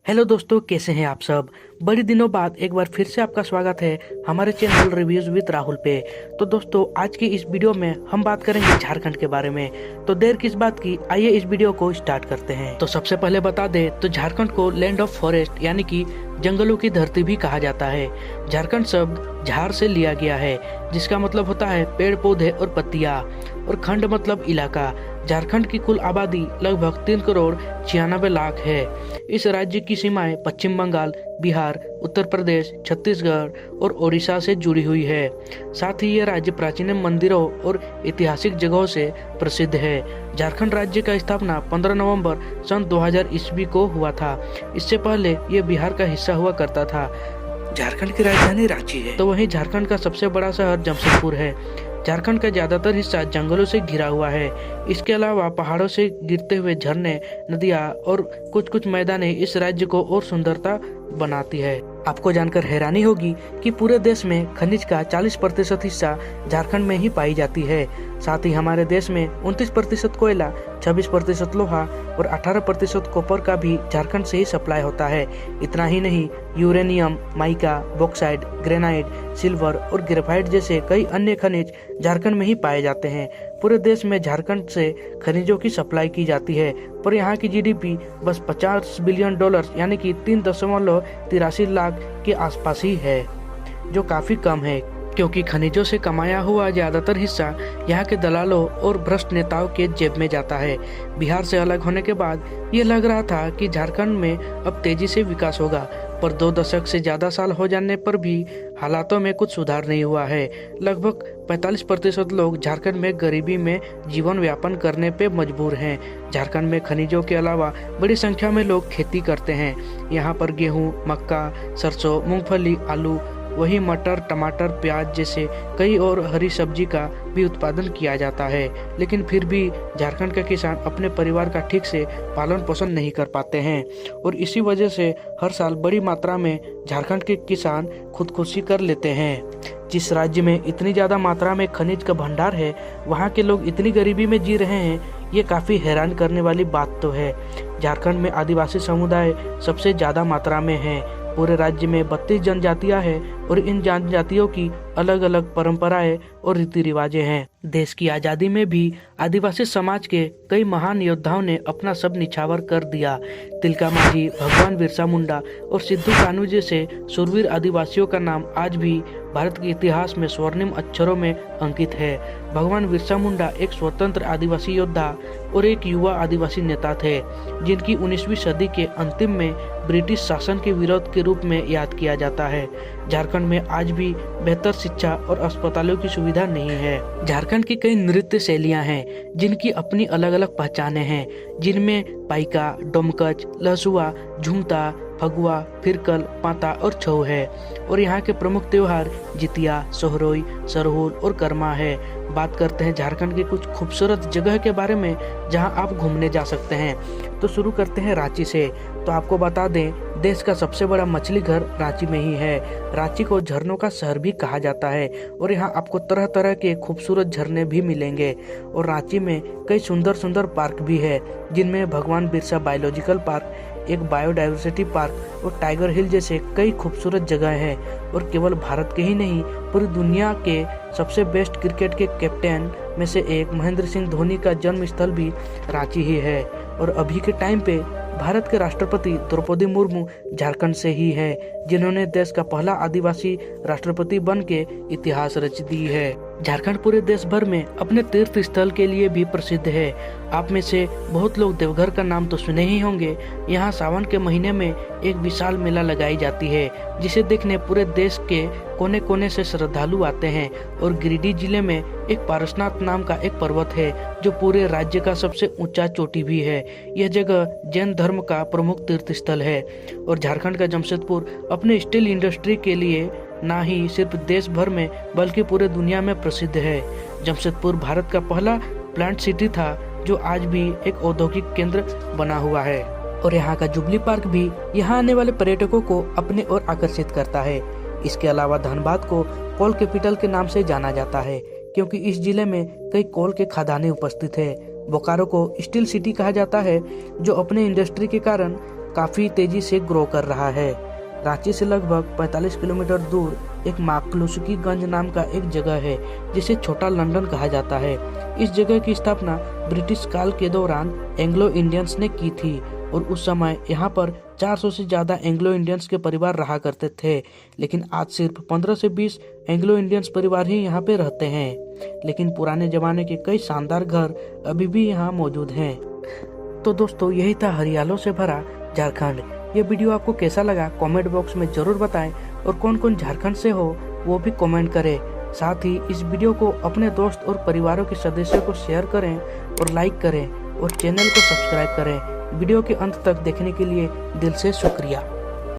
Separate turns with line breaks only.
Hello दोस्तों, कैसे हैं आप सब। बड़ी दिनों बाद एक बार फिर से आपका स्वागत है हमारे चैनल रिव्यूज विद राहुल पे। तो दोस्तों, आज की इस वीडियो में हम बात करेंगे झारखंड के बारे में। तो देर किस बात की, आइए इस वीडियो को स्टार्ट करते हैं। तो सबसे पहले बता दें तो झारखंड को लैंड ऑफ फॉरेस्ट यानी कि जंगलों की धरती भी कहा जाता है। झारखंड शब्द झार से लिया गया है, जिसका मतलब होता है पेड़ पौधे और पत्तियां, और खंड मतलब इलाका। झारखंड की कुल आबादी लगभग 3,96,00,000 है। इस राज्य की सीमाएं पश्चिम बंगाल, बिहार, उत्तर प्रदेश, छत्तीसगढ़ और ओडिशा से जुड़ी हुई है। साथ ही यह राज्य प्राचीन मंदिरों और ऐतिहासिक जगहों से प्रसिद्ध है। झारखंड राज्य का स्थापना 15 नवंबर सन 2000 ईस्वी को हुआ था। इससे पहले यह बिहार का हिस्सा हुआ करता था। झारखंड की राजधानी रांची है, तो वहीं झारखंड का सबसे बड़ा शहर जमशेदपुर है। झारखंड का ज्यादातर हिस्सा जंगलों से घिरा हुआ है। इसके अलावा पहाड़ों से गिरते हुए झरने, नदियां और कुछ मैदाने इस राज्य को और सुंदरता बनाती है। आपको जानकर हैरानी होगी कि पूरे देश में खनिज का 40% हिस्सा झारखंड में ही पाई जाती है। साथ ही हमारे देश में 29% कोयला, 26% लोहा और 18% कॉपर का भी झारखंड से ही सप्लाई होता है। इतना ही नहीं, uranium, mica, bauxite, granite, silver और ग्रेफाइट जैसे कई अन्य खनिज झारखंड में ही पाए जाते हैं। पूरे देश में झारखंड से खनिजों की सप्लाई की जाती है, पर यहाँ की जीडीपी बस $50 बिलियन यानी कि 3.83 लाख के आसपास ही है, जो काफी कम है, क्योंकि खनिजों से कमाया हुआ ज्यादातर हिस्सा यहाँ के दलालों और भ्रष्ट नेताओं के जेब में जाता है। बिहार से अलग होने के बाद ये लग रहा था कि झारखंड में अब तेजी से विकास होगा, पर 2 दशक से ज्यादा साल हो जाने पर भी हालातों में कुछ सुधार नहीं हुआ है। लगभग 45% लोग झारखंड में गरीबी में जीवन यापन करने पे मजबूर हैं। झारखंड में खनिजों के अलावा बड़ी संख्या में लोग खेती करते हैं। यहाँ पर गेहूं, मक्का, सरसों, मूंगफली, आलू, वही मटर, टमाटर, प्याज जैसे कई और हरी सब्जी का भी उत्पादन किया जाता है। लेकिन फिर भी झारखंड के किसान अपने परिवार का ठीक से पालन पोषण नहीं कर पाते हैं, और इसी वजह से हर साल बड़ी मात्रा में झारखंड के किसान खुदकुशी कर लेते हैं। जिस राज्य में इतनी ज्यादा मात्रा में खनिज का भंडार है, वहाँ के लोग इतनी गरीबी में जी रहे हैं, ये काफी हैरान करने वाली बात तो है। झारखंड में आदिवासी समुदाय सबसे ज्यादा मात्रा में है। पूरे राज्य में 32 जनजातियां हैं, और इन जनजातियों की अलग अलग परंपराएं और रीति रिवाजें हैं। देश की आजादी में भी आदिवासी समाज के कई महान योद्धाओं ने अपना सब निछावर कर दिया। तिलका मांझी, भगवान बिरसा मुंडा और सिद्धू कान्हू जैसे शूरवीर आदिवासियों का नाम आज भी भारत के इतिहास में स्वर्णिम अक्षरों में अंकित है। भगवान बिरसा मुंडा एक स्वतंत्र आदिवासी योद्धा और एक युवा आदिवासी नेता थे, जिनकी 19वीं सदी के अंतिम में ब्रिटिश शासन के विरोध के रूप में याद किया जाता है। झारखंड में आज भी बेहतर शिक्षा और अस्पतालों की सुविधा नहीं है। झारखंड की कई नृत्य शैलियां हैं, जिनकी अपनी अलग अलग पहचानें हैं, जिनमें पाइका, डोमकच, लहसुआ, झुमता, फगुआ, फिरकल, पाता और छऊ है। और यहाँ के प्रमुख त्योहार जितिया, सोहरोई, सरहुल और कर्मा है। बात करते हैं झारखंड की कुछ खूबसूरत जगह के बारे में जहां आप घूमने जा सकते हैं। तो शुरू करते हैं रांची से। तो आपको बता दें, देश का सबसे बड़ा मछली घर रांची में ही है। रांची को झरनों का शहर भी कहा जाता है, और यहाँ आपको तरह तरह के खूबसूरत झरने भी मिलेंगे। और रांची में कई सुंदर सुंदर पार्क भी है, जिनमें भगवान बिरसा बायोलॉजिकल पार्क, एक बायोडाइवर्सिटी पार्क और टाइगर हिल जैसे कई खूबसूरत जगह हैं। और केवल भारत के ही नहीं, पूरी दुनिया के सबसे बेस्ट क्रिकेट के कैप्टन में से एक महेंद्र सिंह धोनी का जन्म स्थल भी रांची ही है। और अभी के टाइम पे भारत के राष्ट्रपति द्रौपदी मुर्मू झारखंड से ही है, जिन्होंने देश का पहला आदिवासी राष्ट्रपति बन के इतिहास रच दी है। झारखंड पूरे देश भर में अपने तीर्थ स्थल के लिए भी प्रसिद्ध है। आप में से बहुत लोग देवघर का नाम तो सुने ही होंगे। यहाँ सावन के महीने में एक विशाल मेला लगाई जाती है, जिसे देखने पूरे देश के कोने कोने से श्रद्धालु आते हैं। और गिरिडीह जिले में एक पारसनाथ नाम का एक पर्वत है, जो पूरे राज्य का सबसे ऊंचा चोटी भी है। यह जगह जैन धर्म का प्रमुख तीर्थ स्थल है। और झारखंड का जमशेदपुर अपने स्टील इंडस्ट्री के लिए ना ही सिर्फ देश भर में बल्कि पूरे दुनिया में प्रसिद्ध है। जमशेदपुर भारत का पहला प्लांट सिटी था, जो आज भी एक औद्योगिक केंद्र बना हुआ है। और यहाँ का जुबली पार्क भी यहाँ आने वाले पर्यटकों को अपने ओर आकर्षित करता है। इसके अलावा धनबाद को कोल कैपिटल के नाम से जाना जाता है, क्योंकि इस जिले में कई कोल के खदानें उपस्थित है। बोकारो को स्टील सिटी कहा जाता है, जो अपने इंडस्ट्री के कारण काफ़ी तेजी से ग्रो कर रहा है। रांची से लगभग 45 किलोमीटर दूर एक माकलुसकीगंज नाम का एक जगह है जिसे छोटा लंदन कहा जाता है। इस जगह की स्थापना ब्रिटिश काल के दौरान एंग्लो इंडियंस ने की थी और उस समय यहाँ पर 400 से ज़्यादा एंग्लो इंडियंस के परिवार रहा करते थे, लेकिन आज सिर्फ 15 से 20 एंग्लो इंडियंस परिवार ही यहाँ पे रहते हैं। लेकिन पुराने ज़माने के कई शानदार घर अभी भी यहाँ मौजूद हैं। तो दोस्तों, यही था हरियालों से भरा झारखंड। ये वीडियो आपको कैसा लगा कमेंट बॉक्स में ज़रूर बताएं और कौन कौन झारखंड से हो वो भी कमेंट करें। साथ ही इस वीडियो को अपने दोस्त और परिवारों के सदस्यों को शेयर करें और लाइक करें और चैनल को सब्सक्राइब करें। वीडियो के अंत तक देखने के लिए दिल से शुक्रिया।